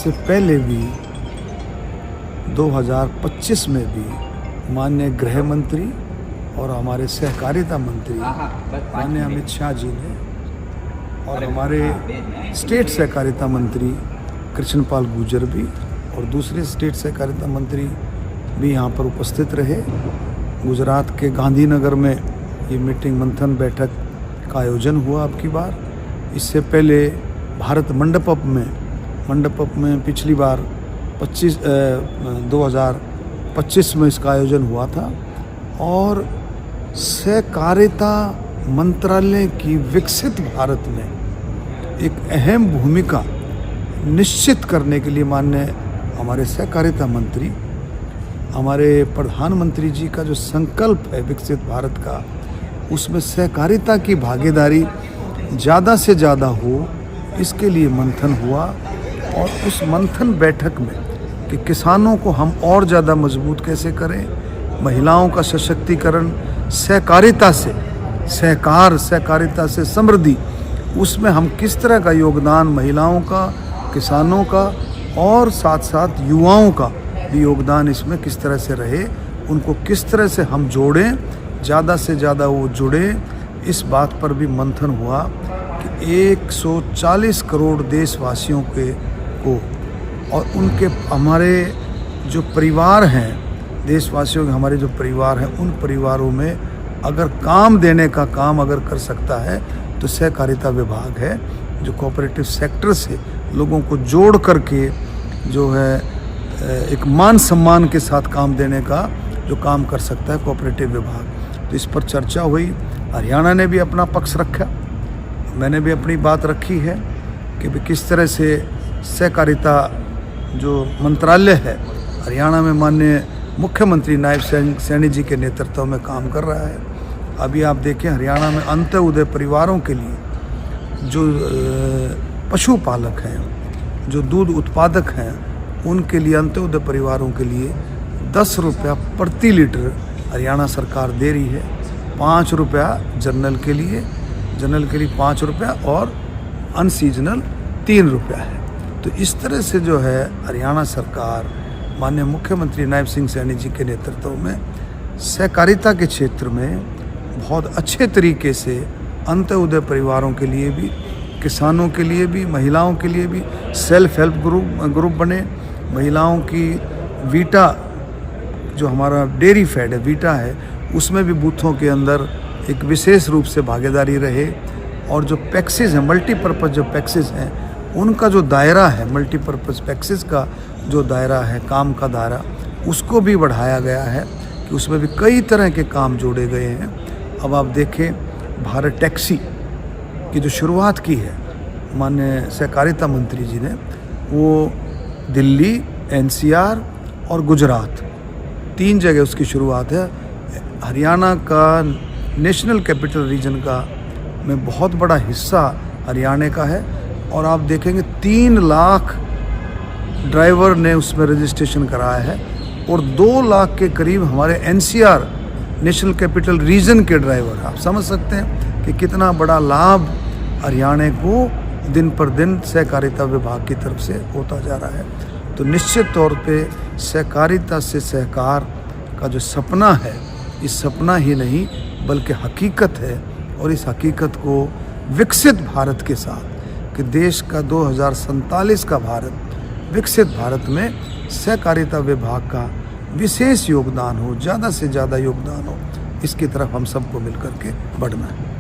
इससे पहले भी 2025 में भी माननीय गृह मंत्री और हमारे सहकारिता मंत्री माननीय अमित शाह जी ने और हमारे स्टेट सहकारिता मंत्री कृष्णपाल गुर्जर भी और दूसरे स्टेट सहकारिता मंत्री भी यहाँ पर उपस्थित रहे। गुजरात के गांधीनगर में ये मीटिंग मंथन बैठक का आयोजन हुआ अब की बार। इससे पहले भारत मंडपम में पिछली बार 2025 में इसका आयोजन हुआ था और सहकारिता मंत्रालय की विकसित भारत में एक अहम भूमिका निश्चित करने के लिए माननीय हमारे सहकारिता मंत्री, हमारे प्रधानमंत्री जी का जो संकल्प है विकसित भारत का, उसमें सहकारिता की भागीदारी ज़्यादा से ज़्यादा हो, इसके लिए मंथन हुआ। और उस मंथन बैठक में कि किसानों को हम और ज़्यादा मजबूत कैसे करें, महिलाओं का सशक्तिकरण, सहकारिता से सहकारिता से समृद्धि, उसमें हम किस तरह का योगदान महिलाओं का, किसानों का और साथ साथ युवाओं का भी योगदान इसमें किस तरह से रहे, उनको किस तरह से हम जोड़ें, ज़्यादा से ज़्यादा वो जुड़े, इस बात पर भी मंथन हुआ कि 140 करोड़ देशवासियों को और उनके हमारे जो परिवार हैं, देशवासियों के हमारे जो परिवार हैं, उन परिवारों में अगर काम देने का काम अगर कर सकता है तो सहकारिता विभाग है, जो कोऑपरेटिव सेक्टर से लोगों को जोड़ करके जो है एक मान सम्मान के साथ काम देने का जो काम कर सकता है कोऑपरेटिव विभाग। तो इस पर चर्चा हुई। हरियाणा ने भी अपना पक्ष रखा, मैंने भी अपनी बात रखी है कि भी किस तरह से सहकारिता जो मंत्रालय है हरियाणा में माननीय मुख्यमंत्री नायब सैनी जी के नेतृत्व में काम कर रहा है। अभी आप देखें हरियाणा में अंत्योदय परिवारों के लिए जो पशुपालक हैं, जो दूध उत्पादक हैं, उनके लिए अंत्योदय परिवारों के लिए 10 रुपया प्रति लीटर हरियाणा सरकार दे रही है। 5 रुपया जनरल के लिए 5 रुपया और अनसीजनल 3 रुपया है। तो इस तरह से जो है हरियाणा सरकार माननीय मुख्यमंत्री नायब सिंह सैनी जी के नेतृत्व में सहकारिता के क्षेत्र में बहुत अच्छे तरीके से अंत्योदय परिवारों के लिए भी, किसानों के लिए भी, महिलाओं के लिए भी सेल्फ हेल्प ग्रुप बने। महिलाओं की वीटा जो हमारा डेयरी फेड है, वीटा है, उसमें भी बूथों के अंदर एक विशेष रूप से भागीदारी रहे। और जो पैक्सेज हैं, मल्टीपर्पज़ जो पैक्सेज हैं, उनका जो दायरा है, मल्टीपर्पज़ पैक्सेज का जो दायरा है, काम का दायरा, उसको भी बढ़ाया गया है कि उसमें भी कई तरह के काम जोड़े गए हैं। अब आप देखें भारत टैक्सी की जो शुरुआत की है माननीय सहकारिता मंत्री जी ने, वो दिल्ली, NCR और गुजरात 3 जगह उसकी शुरुआत है। हरियाणा का नेशनल कैपिटल रीजन का में बहुत बड़ा हिस्सा हरियाणा का है और आप देखेंगे 3 लाख ड्राइवर ने उसमें रजिस्ट्रेशन कराया है और 2 लाख के करीब हमारे NCR नेशनल कैपिटल रीजन के ड्राइवर। आप समझ सकते हैं कि कितना बड़ा लाभ हरियाणा को दिन पर दिन सहकारिता विभाग की तरफ से होता जा रहा है। तो निश्चित तौर पे सहकारिता से सहकार का जो सपना है, इस सपना ही नहीं बल्कि हकीकत है। और इस हकीकत को विकसित भारत के साथ कि देश का 2047 का भारत, विकसित भारत में सहकारिता विभाग का विशेष योगदान हो, ज़्यादा से ज़्यादा योगदान हो, इसकी तरफ हम सबको मिलकर के बढ़ना है।